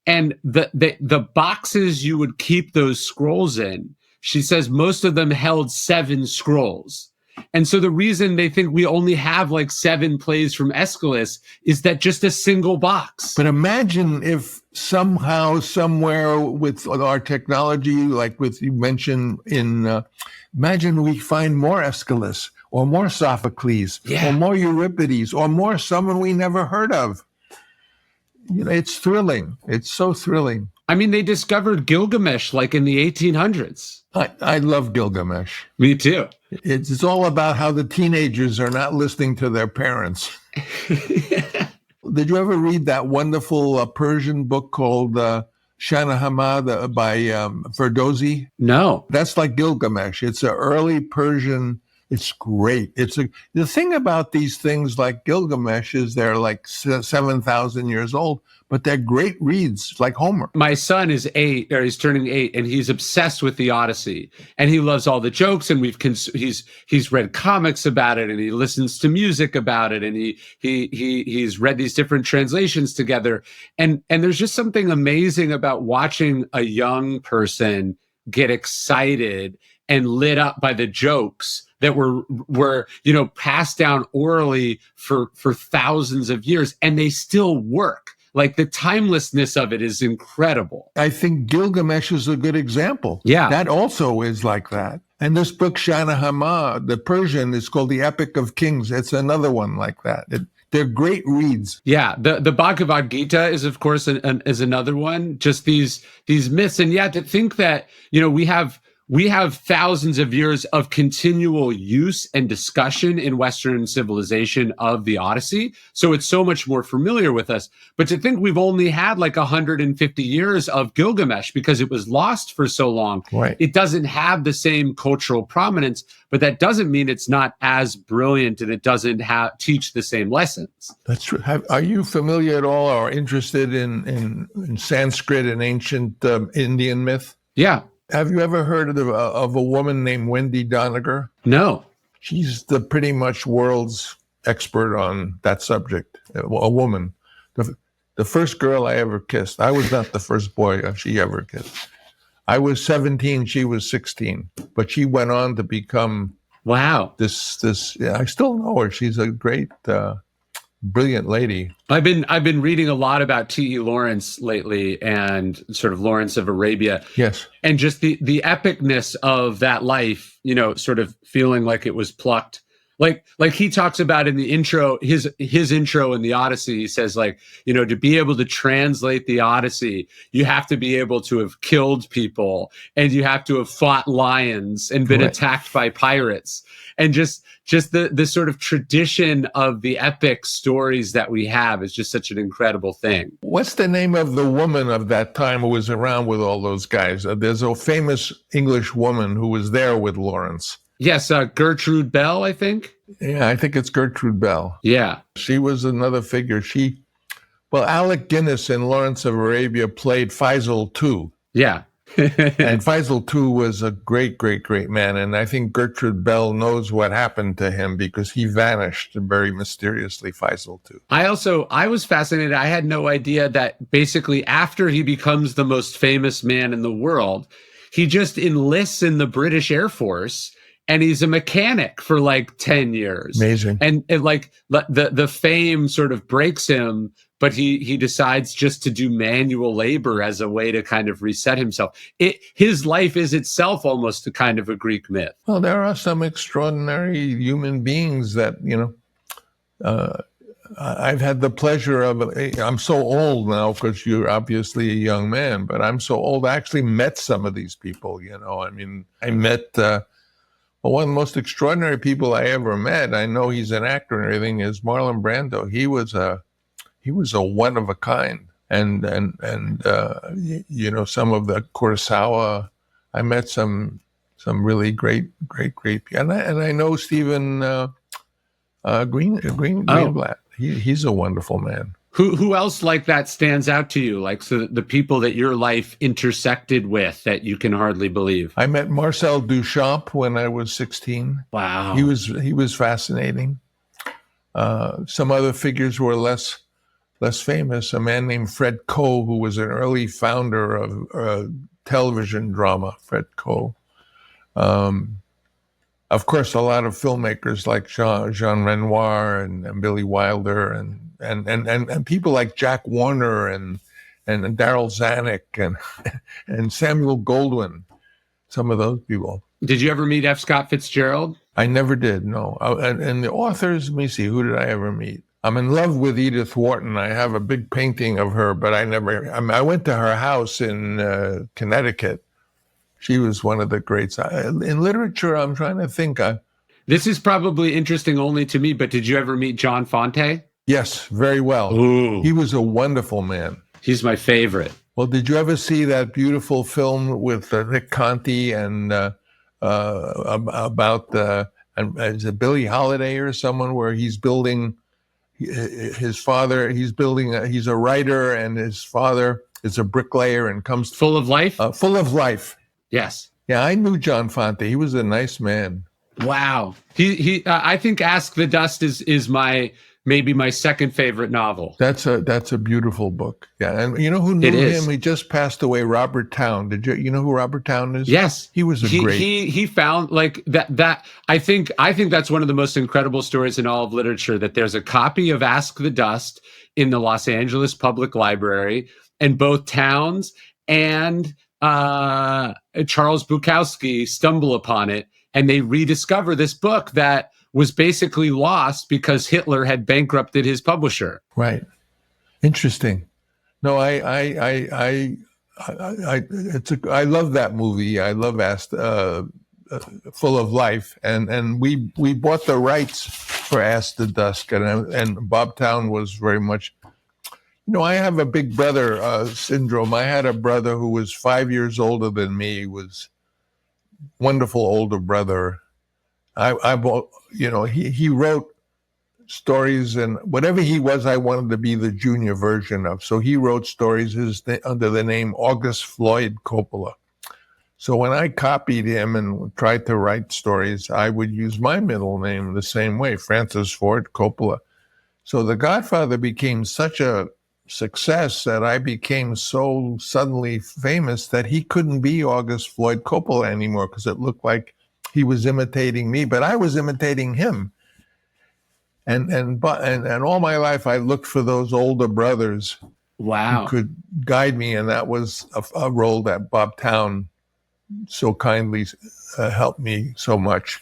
And the boxes you would keep those scrolls in, she says most of them held 7 scrolls. And so the reason they think we only have like 7 plays from Aeschylus is that just a single box. But imagine if somehow, somewhere with our technology, like with you mentioned imagine we find more Aeschylus or more Sophocles or more Euripides or more someone we never heard of. It's thrilling. It's so thrilling. I mean, they discovered Gilgamesh like in the 1800s. I love Gilgamesh. Me too. It's all about how the teenagers are not listening to their parents. Did you ever read that wonderful Persian book called Shahnameh by Ferdowsi? No. That's like Gilgamesh. It's an early Persian. It's great. The thing about these things like Gilgamesh is they're like 7,000 years old, but they're great reads, like Homer. My son is 8, or he's turning 8, and he's obsessed with the Odyssey, and he loves all the jokes. And he's read comics about it, and he listens to music about it, and he's read these different translations together. And there's just something amazing about watching a young person get excited and lit up by the jokes that were passed down orally for thousands of years, and they still work. Like the timelessness of it is incredible. I think Gilgamesh is a good example. Yeah. That also is like that. And this book, Shahnameh, the Persian, is called the Epic of Kings. It's another one like that. They're great reads. Yeah, the Bhagavad Gita is, of course, is another one. Just these myths, and yet to think that we have thousands of years of continual use and discussion in Western civilization of the Odyssey. So it's so much more familiar with us. But to think we've only had like 150 years of Gilgamesh because it was lost for so long. Right. It doesn't have the same cultural prominence, but that doesn't mean it's not as brilliant and it doesn't teach the same lessons. That's true. Are you familiar at all or interested in Sanskrit and ancient Indian myth? Yeah. Have you ever heard of a woman named Wendy Doniger? No. She's the pretty much world's expert on that subject, a woman. The first girl I ever kissed. I was not the first boy she ever kissed. I was 17, she was 16, but she went on to become this. I still know her. She's a great, brilliant lady. I've been reading a lot about T.E. Lawrence lately and sort of Lawrence of Arabia. Yes. And just the epicness of that life, sort of feeling like it was plucked like he talks about in the intro, his intro in the Odyssey, he says, like, you know, to be able to translate the Odyssey, you have to be able to have killed people, and you have to have fought lions and been attacked by pirates, and just the sort of tradition of the epic stories that we have is just such an incredible thing. What's the name of the woman of that time who was around with all those guys? There's a famous English woman who was there with Lawrence. Yes, Gertrude Bell, I think. Yeah, I think it's Gertrude Bell. Yeah. She was another figure. Well, Alec Guinness in Lawrence of Arabia played Faisal II. Yeah. And Faisal II was a great, great, great man. And I think Gertrude Bell knows what happened to him because he vanished very mysteriously, Faisal II. I was fascinated. I had no idea that basically after he becomes the most famous man in the world, he just enlists in the British Air Force. And he's a mechanic for like 10 years. Amazing. And like the fame sort of breaks him, but he decides just to do manual labor as a way to kind of reset himself. His life is itself almost a kind of a Greek myth. Well, there are some extraordinary human beings that, you know, I've had the pleasure of, I'm so old now because you're obviously a young man, but I'm so old. I actually met some of these people, you know. I mean, I met... Well, one of the most extraordinary people I ever met, I know he's an actor and everything, is Marlon Brando. He was a one of a kind. And you know, some of the Kurosawa, I met some really great people. And I know Stephen Greenblatt. He's a wonderful man. Who else like that stands out to you? Like, so the people that your life intersected with that you can hardly believe. I met Marcel Duchamp when I was 16. Wow. He was fascinating. Some other figures were less famous. A man named Fred Coe, who was an early founder of television drama, Fred Coe. Of course, a lot of filmmakers like Jean Renoir and Billy Wilder and people like Jack Warner and Daryl Zanuck and Samuel Goldwyn, some of those people. Did you ever meet F. Scott Fitzgerald? I never did, no. And the authors, let me see, who did I ever meet? I'm in love with Edith Wharton. I have a big painting of her, but I went to her house in Connecticut. She was one of the greats. In literature, I'm trying to think. This is probably interesting only to me, but did you ever meet John Fante? Yes, very well. Ooh. He was a wonderful man. He's my favorite. Well, did you ever see that beautiful film with Nick Conti and about is it Billie Holiday or someone where he's building his father? He's a writer and his father is a bricklayer and comes Full of Life. Full of Life. Yes. Yeah, I knew John Fante. He was a nice man. Wow. I think Ask the Dust is maybe my second favorite novel. That's a beautiful book. Yeah, and you know who knew him? He just passed away. Robert Town. You know who Robert Town is? Yes, he was great. He found like that. I think that's one of the most incredible stories in all of literature. That there's a copy of Ask the Dust in the Los Angeles Public Library, and both Towns and Charles Bukowski stumble upon it, and they rediscover this book that was basically lost because Hitler had bankrupted his publisher. Right. Interesting. No, I love that movie. I love Full of Life, and we bought the rights for Ask the Dusk, and Bob Town was very much. You know, I have a big brother syndrome. I had a brother who was 5 years older than me. He was a wonderful older brother. He wrote stories, and whatever he was, I wanted to be the junior version of. So he wrote stories under the name August Floyd Coppola. So when I copied him and tried to write stories, I would use my middle name the same way, Francis Ford Coppola. So The Godfather became such a success that I became so suddenly famous that he couldn't be August Floyd Coppola anymore because it looked like he was imitating me, but I was imitating him. And all my life I looked for those older brothers who could guide me, and that was a role that Bob Town so kindly helped me so much.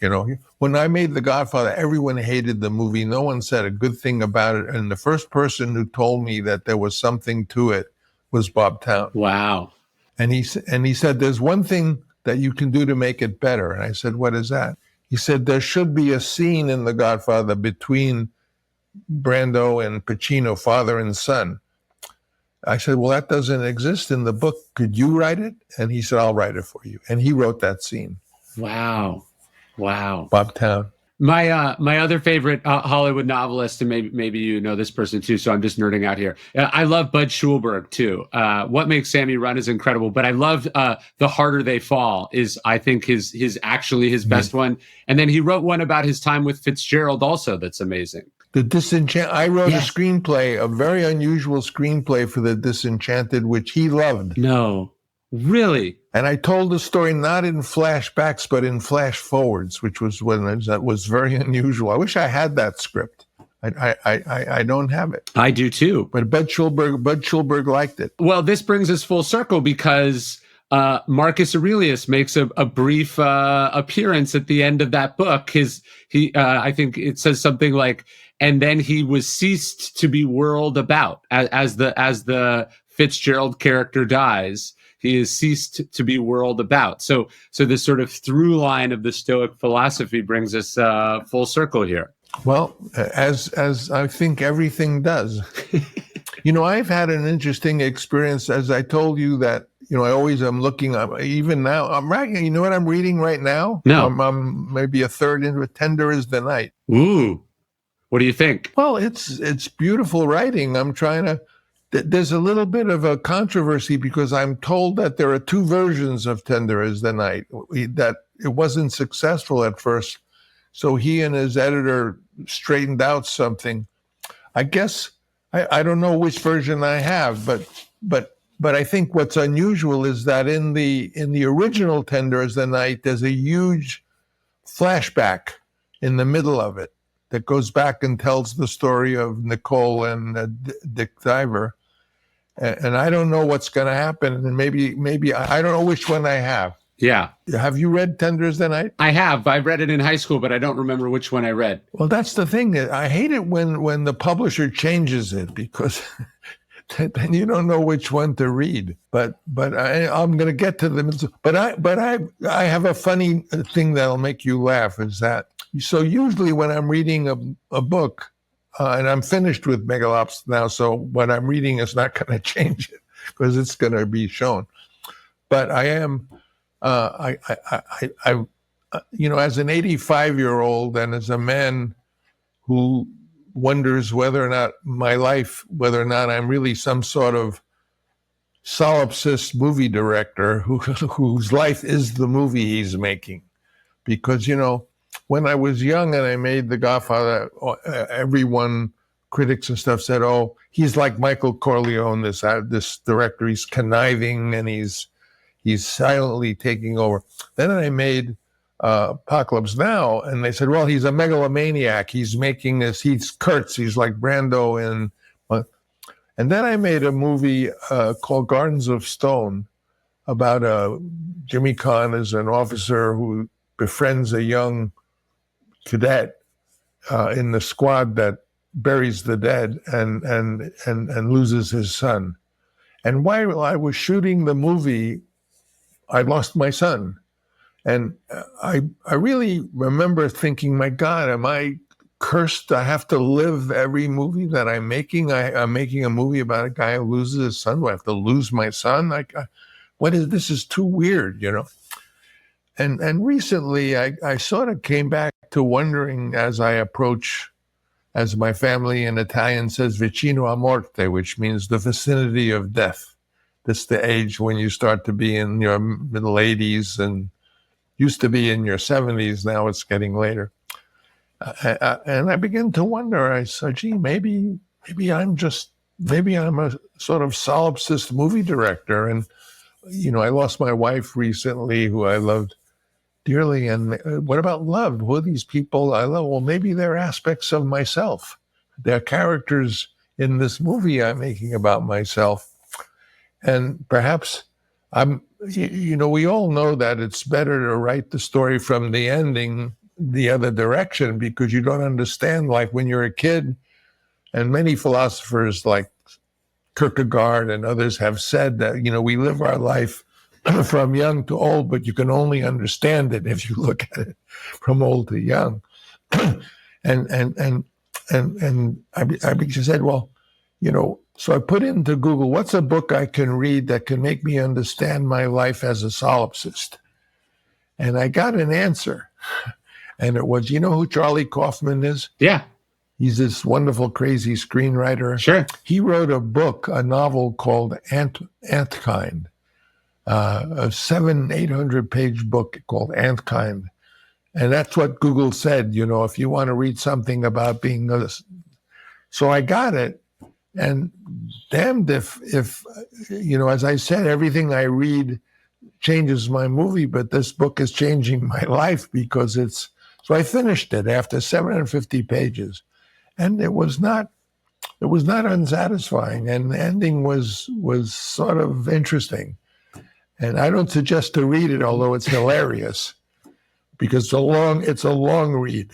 When I made The Godfather, everyone hated the movie. No one said a good thing about it. And the first person who told me that there was something to it was Bob Town. Wow. And he said, there's one thing that you can do to make it better. And I said, what is that? He said, there should be a scene in The Godfather between Brando and Pacino, father and son. I said, well, that doesn't exist in the book. Could you write it? And he said, I'll write it for you. And he wrote that scene. Wow. Bob Town. My other favorite Hollywood novelist, and maybe you know this person too, so I'm just nerding out here. I love Bud Schulberg too. What Makes Sammy Run is incredible, but I love The Harder They Fall is, I think, his best one. And then he wrote one about his time with Fitzgerald also that's amazing. The Disenchanted. I wrote a screenplay, a very unusual screenplay for The Disenchanted, which he loved. No, really? And I told the story not in flashbacks, but in flash forwards, which was that was very unusual. I wish I had that script. I don't have it. I do too. But Bud Schulberg liked it. Well, this brings us full circle because Marcus Aurelius makes a brief appearance at the end of that book. I think it says something like, and then he was ceased to be whirled about as the Fitzgerald character dies. He is ceased to be whirled about. So this sort of through line of the Stoic philosophy brings us full circle here. Well, as I think everything does. I've had an interesting experience, as I told you, that I always am looking up. Even now, I'm writing. You know what I'm reading right now? No, I'm maybe a third into it. Tender is the Night. Ooh, what do you think? Well, it's beautiful writing. I'm trying to. There's a little bit of a controversy because I'm told that there are two versions of Tender is the Night, that it wasn't successful at first. So he and his editor straightened out something. I guess I don't know which version I have, but I think what's unusual is that in the original Tender is the Night, there's a huge flashback in the middle of it that goes back and tells the story of Nicole and Dick Diver. And I don't know what's going to happen. And maybe I don't know which one I have. Yeah. Have you read Tender is the Night? I have. I read it in high school, but I don't remember which one I read. Well, that's the thing. I hate it when the publisher changes it because then you don't know which one to read. But I'm going to get to them. But I have a funny thing that'll make you laugh. Is that so? Usually when I'm reading a book. And I'm finished with Megalops now, so what I'm reading is not going to change it because it's going to be shown. But I am, as an 85-year-old and as a man who wonders whether or not I'm really some sort of solipsist movie director whose life is the movie he's making, because when I was young and I made The Godfather, everyone, critics and stuff, said, "Oh, he's like Michael Corleone, this director. He's conniving and he's silently taking over." Then I made Apocalypse Now, and they said, "Well, he's a megalomaniac. He's making this. He's Kurtz. He's like Brando." And then I made a movie called Gardens of Stone about Jimmy Caan as an officer who befriends a young cadet in the squad that buries the dead and loses his son. And while I was shooting the movie, I lost my son. And I really remember thinking, my God, am I cursed? I have to live every movie that I'm making. I'm making a movie about a guy who loses his son. Do I have to lose my son? This is too weird, And recently, I sort of came back to wondering as I approach, as my family in Italian says, vicino a morte, which means the vicinity of death. This is the age when you start to be in your middle 80s and used to be in your 70s. Now it's getting later. And I begin to wonder, I said, gee, maybe I'm a sort of solipsist movie director. And, I lost my wife recently who I loved dearly. And what about love? Who are these people I love? Well, maybe they're aspects of myself. They're characters in this movie I'm making about myself. And perhaps I'm we all know that it's better to write the story from the ending the other direction, because you don't understand, like when you're a kid, and many philosophers like Kierkegaard and others have said that, we live our life from young to old, but you can only understand it if you look at it from old to young. and I just said, well, so I put into Google, what's a book I can read that can make me understand my life as a solipsist? And I got an answer. And it was, you know who Charlie Kaufman is? Yeah. He's this wonderful, crazy screenwriter. Sure. He wrote a novel called Antkind, a 700-800 page book called Antkind. And that's what Google said, if you want to read something about being So I got it. And damned if as I said, everything I read changes my movie, but this book is changing my life, because so I finished it after 750 pages, and it was not unsatisfying, and the ending was sort of interesting. And I don't suggest to read it, although it's hilarious, because it's a long read.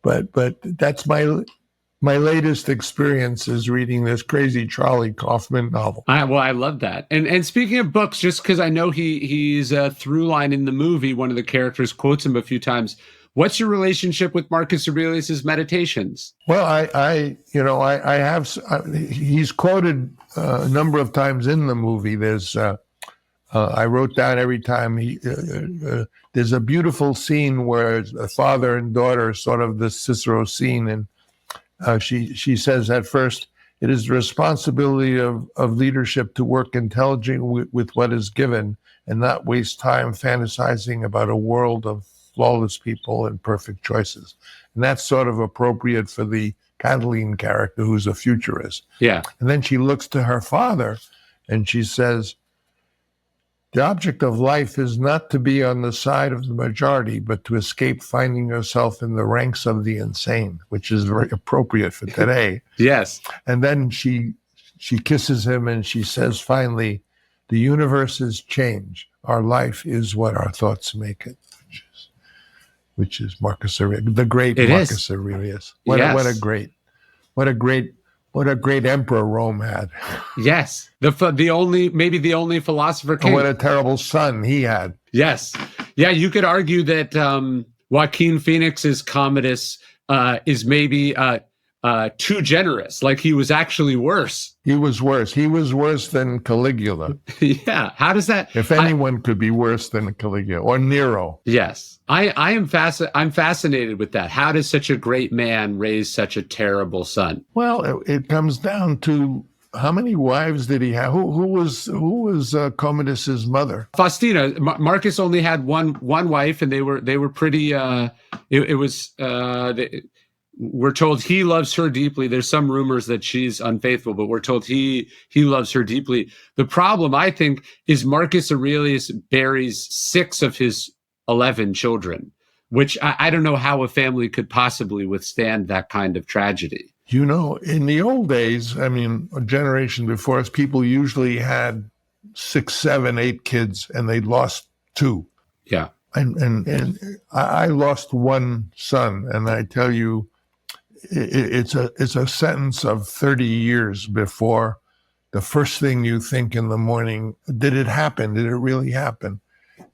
but that's my latest experience is reading this crazy Charlie Kaufman novel. I love that. And speaking of books, just because I know he's a through line in the movie, one of the characters quotes him a few times. What's your relationship with Marcus Aurelius's Meditations? Well, I have. He's quoted a number of times in the movie. There's. I wrote down every time there's a beautiful scene where a father and daughter, sort of the Cicero scene, and she says at first, it is the responsibility of leadership to work intelligently with what is given and not waste time fantasizing about a world of flawless people and perfect choices. And that's sort of appropriate for the Catiline character, who's a futurist. Yeah. And then she looks to her father and she says, the object of life is not to be on the side of the majority, but to escape finding yourself in the ranks of the insane, which is very appropriate for today. Yes. And then she kisses him and she says, finally, the universe is change. Our life is what our thoughts make it, which is Marcus Aurelius, the great Marcus Aurelius. What a great emperor Rome had. Yes. The only philosopher king. And what a terrible son he had. Yes. Yeah, you could argue that Joaquin Phoenix's Commodus is maybe too generous. Like he was actually worse. He was worse. He was worse than Caligula. Yeah. How does that? If anyone could be worse than Caligula or Nero. Yes. I'm fascinated with that. How does such a great man raise such a terrible son? Well, it comes down to how many wives did he have? Who was Commodus's mother? Faustina. Marcus only had one wife, and they were pretty. We're told he loves her deeply. There's some rumors that she's unfaithful, but we're told he loves her deeply. The problem, I think, is Marcus Aurelius buries 6 of his 11 children, which I don't know how a family could possibly withstand that kind of tragedy. In the old days, a generation before us, people usually had 6, 7, 8 kids, and they lost 2. Yeah. And I lost 1 son, and I tell you, it's a sentence of 30 years before the first thing you think in the morning, did it happen? Did it really happen?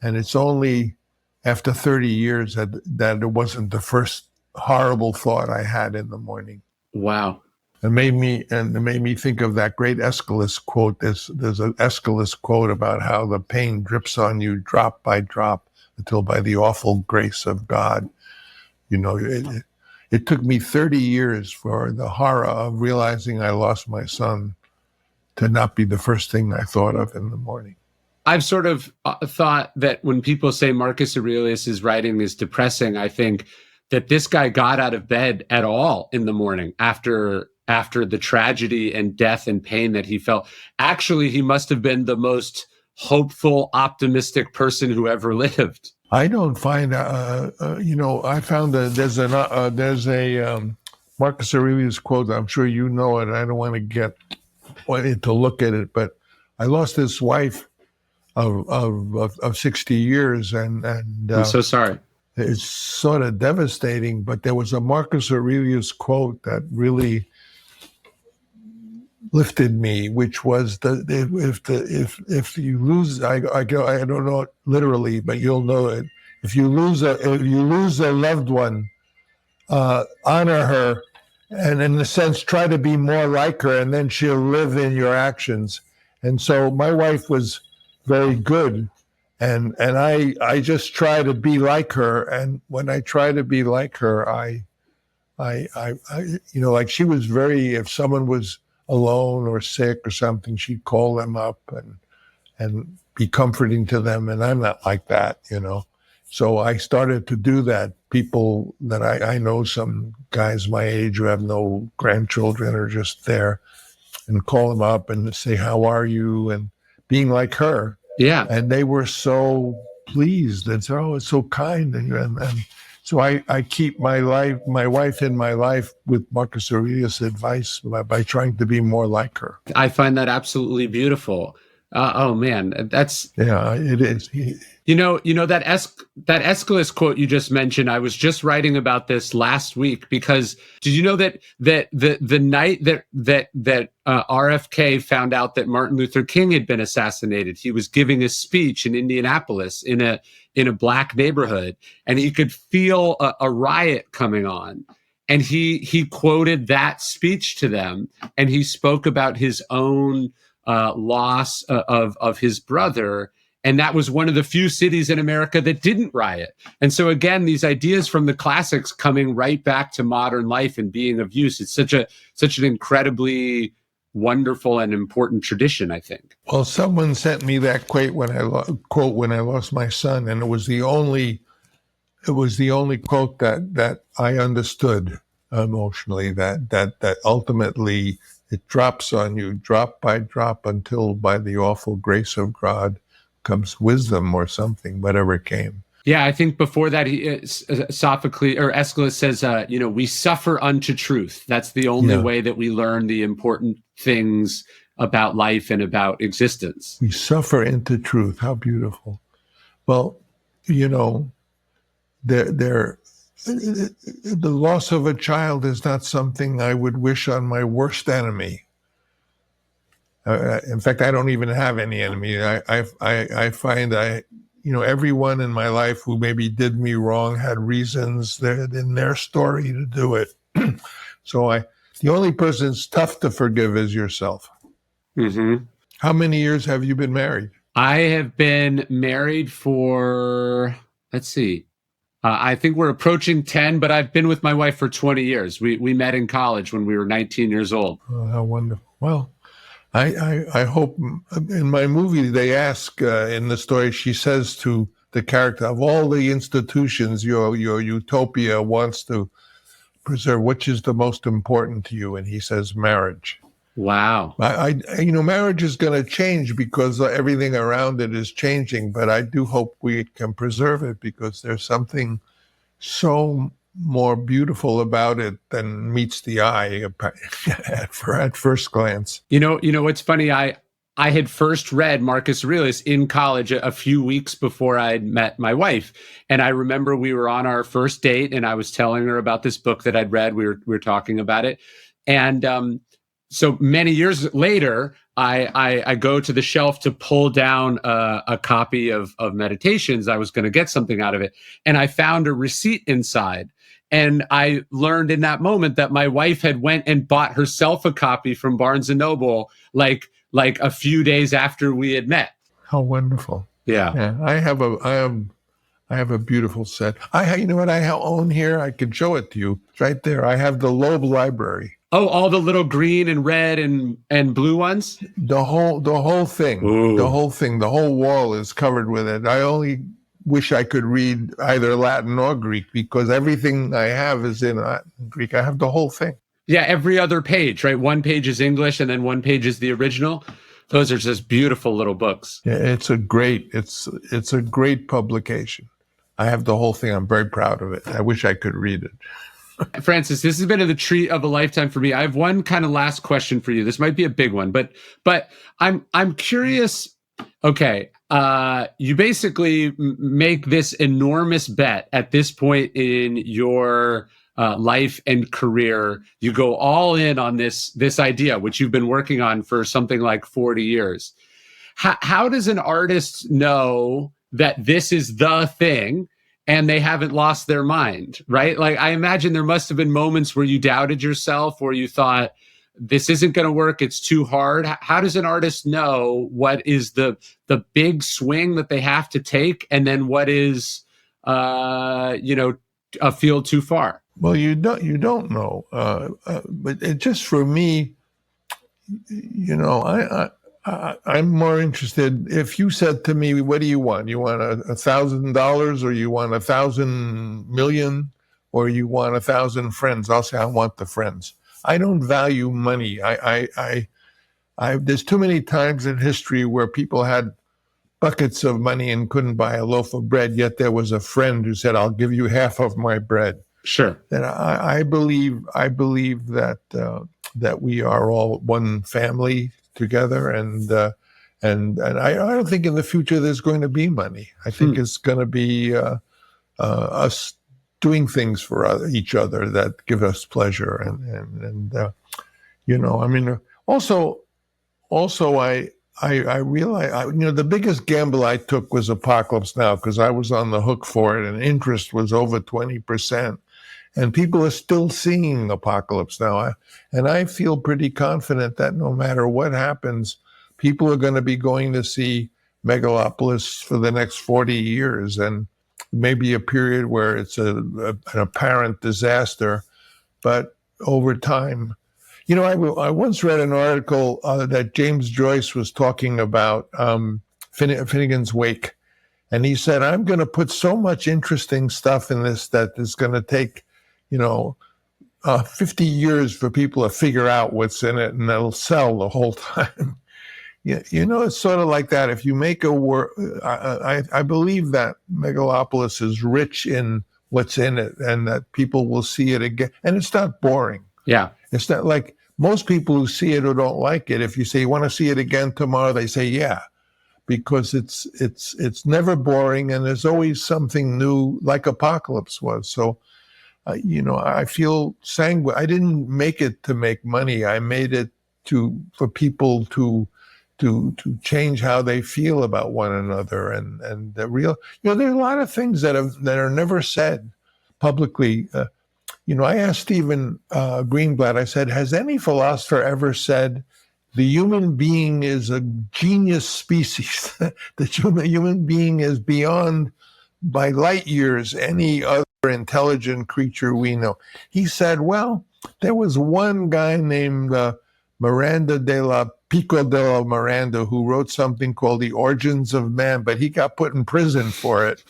And it's only after 30 years that it wasn't the first horrible thought I had in the morning. Wow. It made me think of that great Aeschylus quote. There's an Aeschylus quote about how the pain drips on you drop by drop until by the awful grace of God, it took me 30 years for the horror of realizing I lost my son to not be the first thing I thought of in the morning. I've sort of thought that when people say Marcus Aurelius's writing is depressing, I think that this guy got out of bed at all in the morning after the tragedy and death and pain that he felt. Actually, he must have been the most hopeful, optimistic person who ever lived. I don't find, I found that there's a Marcus Aurelius quote. I'm sure you know it. I don't want to get to look at it, but I lost this wife of 60 years, and I'm so sorry. it's sort of devastating. But there was a Marcus Aurelius quote that really lifted me, which was if you lose, I don't know it literally, but you'll know it. If you lose a loved one, honor her, and in a sense try to be more like her, and then she'll live in your actions. And so my wife was very good, and I just try to be like her. And when I try to be like her, I like she was very, if someone was alone or sick or something, she'd call them up and be comforting to them. And I'm not like that. So I started to do that. People that I know, some guys my age who have no grandchildren, are just there, and call them up and say, how are you? And being like her. Yeah. And they were so pleased and said, oh, it's so kind. And so I keep my wife in my life with Marcus Aurelius' advice by trying to be more like her. I find that absolutely beautiful. Oh man, that's it is. That Aeschylus quote you just mentioned. I was just writing about this last week, because did you know that the night that RFK found out that Martin Luther King had been assassinated, he was giving a speech in Indianapolis in a black neighborhood, and he could feel a riot coming on. And he quoted that speech to them, and he spoke about his own loss of his brother. And that was one of the few cities in America that didn't riot. And so again, these ideas from the classics coming right back to modern life and being of use. It's such an incredibly wonderful and important tradition, I think. Well, someone sent me that quote when I lost my son, and it was the only quote that I understood emotionally, that ultimately it drops on you drop by drop, until by the awful grace of God comes wisdom or something, whatever came. Yeah, I think before that, Sophocles or Aeschylus says, we suffer unto truth. That's the only way that we learn the important things about life and about existence. We suffer into truth. How beautiful. Well, the loss of a child is not something I would wish on my worst enemy. In fact, I don't even have any enemy. I find everyone in my life who maybe did me wrong had reasons in their story to do it. So the only person it's tough to forgive is yourself. Mm-hmm. How many years have you been married? I have been married for, let's see, I think we're approaching 10, but I've been with my wife for 20 years. We met in college when we were 19 years old. Oh, how wonderful. Well, I hope in my movie they ask in the story, she says to the character, of all the institutions your utopia wants to preserve, which is the most important to you? And he says marriage. Wow. Marriage is going to change because everything around it is changing, but I do hope we can preserve it, because there's something so more beautiful about it than meets the eye at first glance. What's funny, I had first read Marcus Aurelius in college a few weeks before I'd met my wife. And I remember we were on our first date, and I was telling her about this book that I'd read. We were talking about it. And so many years later, I go to the shelf to pull down a copy of Meditations. I was going to get something out of it. And I found a receipt inside. And I learned in that moment that my wife had went and bought herself a copy from Barnes and Noble, like a few days after we had met. How wonderful! Yeah. I have a beautiful set. You know what I own here? I can show it to you. It's right there. I have the Loeb library. Oh, all the little green and red and blue ones? The whole thing. Ooh. The whole thing. The whole wall is covered with it. I only wish I could read either Latin or Greek, because everything I have is in Latin and Greek. I have the whole thing. Yeah, every other page, right? One page is English and then one page is the original. Those are just beautiful little books. Yeah, it's a great publication. I have the whole thing. I'm very proud of it. I wish I could read it. Francis, this has been the treat of a lifetime for me. I have one kind of last question for you. This might be a big one, but I'm curious Okay. You basically make this enormous bet at this point in your life and career. You go all in on this idea, which you've been working on for something like 40 years. How does an artist know that this is the thing and they haven't lost their mind, right? Like, I imagine there must have been moments where you doubted yourself, or you thought, this isn't going to work, it's too hard. How does an artist know what is the big swing that they have to take, and then what is a field too far? Well, you don't know, but it just, for me, I'm more interested. If you said to me, "What do you want? You want $1,000, or you want 1,000,000, or you want 1,000 friends?" I'll say, "I want the friends." I don't value money. There's too many times in history where people had buckets of money and couldn't buy a loaf of bread, yet there was a friend who said, "I'll give you half of my bread." Sure. And I believe that we are all one family together, and I don't think in the future there's going to be money. I think it's going to be us doing things for each other that give us pleasure, and I mean, also I realize, the biggest gamble I took was Apocalypse Now, because I was on the hook for it, and interest was over 20%. And people are still seeing Apocalypse Now. And I feel pretty confident that no matter what happens, people are going to be going to see Megalopolis for the next 40 years. And maybe a period where it's an apparent disaster. But over time, I once read an article that James Joyce was talking about Finnegan's Wake. And he said, "I'm going to put so much interesting stuff in this that it's going to take 50 years for people to figure out what's in it, and it'll sell the whole time." It's sort of like that. If you make a work, I believe that Megalopolis is rich in what's in it, and that people will see it again. And it's not boring. Yeah. It's not like most people who see it or don't like it. If you say, "You want to see it again tomorrow?" they say, "Yeah." Because it's never boring, and there's always something new, like Apocalypse was. So, I feel sanguine. I didn't make it to make money. I made it for people to change how they feel about one another, and the real. There are a lot of things that are never said publicly. I asked Stephen Greenblatt. I said, "Has any philosopher ever said the human being is a genius species? The human being is beyond, by light years, any other intelligent creature we know?" He said, "Well, there was one guy named Miranda Pico de la Miranda who wrote something called The Origins of Man, but he got put in prison for it.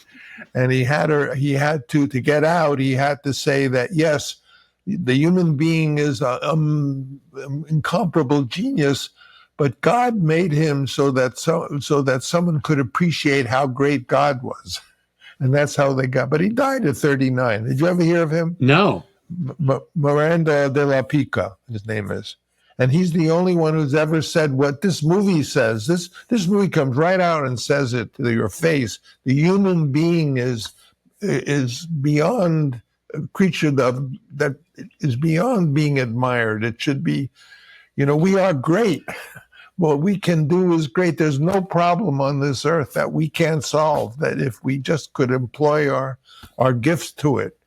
And he had to get out, he had to say that, yes, the human being is an incomparable genius, but God made him so that someone could appreciate how great God was." And that's how they got. But he died at 39. Did you ever hear of him? No. Miranda de la Pica, his name is. And he's the only one who's ever said what this movie says. This movie comes right out and says it to your face. The human being is beyond a creature that is beyond being admired. It should be, we are great. What we can do is great. There's no problem on this earth that we can't solve, that if we just could employ our gifts to it.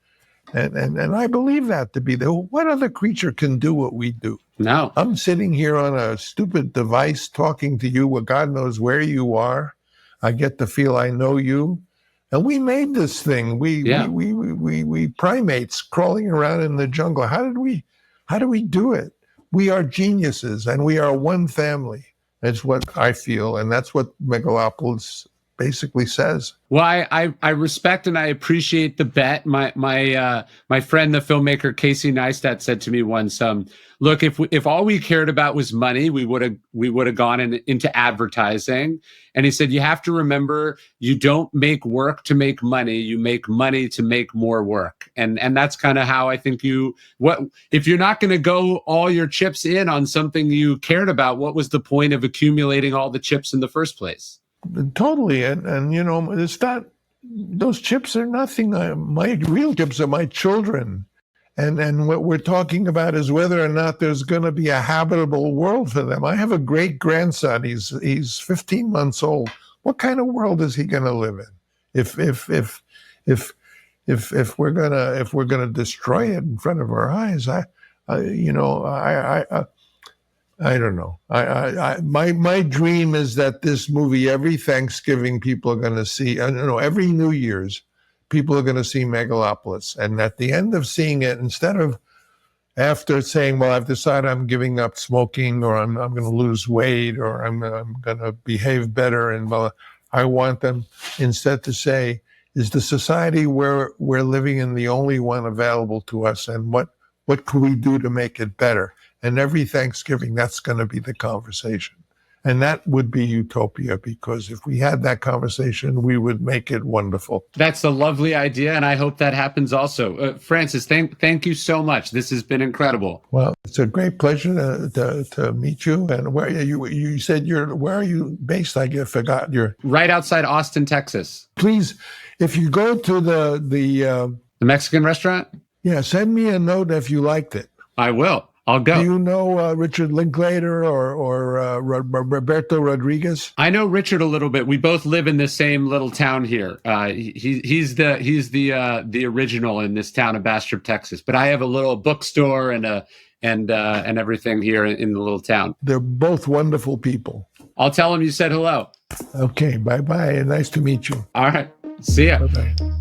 And I believe that to be what other creature can do what we do? No. I'm sitting here on a stupid device talking to you, where God knows where you are. I get to feel I know you. And we made this thing. We primates crawling around in the jungle. How do we do it? We are geniuses, and we are one family. That's what I feel, and that's what Megalopolis basically says. Well, I respect and I appreciate the bet. My friend, the filmmaker Casey Neistat, said to me once, "Look, if all we cared about was money, we would have gone into advertising." And he said, "You have to remember, you don't make work to make money. You make money to make more work." And that's kind of how I think if you're not going to go all your chips in on something you cared about, what was the point of accumulating all the chips in the first place? Totally, and it's not. Those chips are nothing. My real chips are my children, and what we're talking about is whether or not there's going to be a habitable world for them. I have a great grandson. He's 15 months old. What kind of world is he going to live in? If we're gonna destroy it in front of our eyes, I don't know. My dream is that this movie, every Thanksgiving, people are going to see. Every New Year's, people are going to see Megalopolis, and at the end of seeing it, instead of after saying, "Well, I've decided I'm giving up smoking, or I'm going to lose weight, or I'm going to behave better," and I want them instead to say, "Is the society where we're living in the only one available to us, and what can we do to make it better?" And every Thanksgiving, that's going to be the conversation. And that would be utopia, because if we had that conversation, we would make it wonderful. That's a lovely idea, and I hope that happens also. Francis, thank you so much. This has been incredible. Well, it's a great pleasure to meet you. And where you said where are you based? I forgot. You're right outside Austin, Texas. Please, if you go to the Mexican restaurant, send me a note if you liked it. I will. I'll go. Do you know Richard Linklater or Roberto Rodriguez? I know Richard a little bit. We both live in the same little town here. He's the original in this town of Bastrop, Texas. But I have a little bookstore and everything here in the little town. They're both wonderful people. I'll tell him you said hello. Okay, bye-bye. Nice to meet you. All right. See ya. Bye-bye.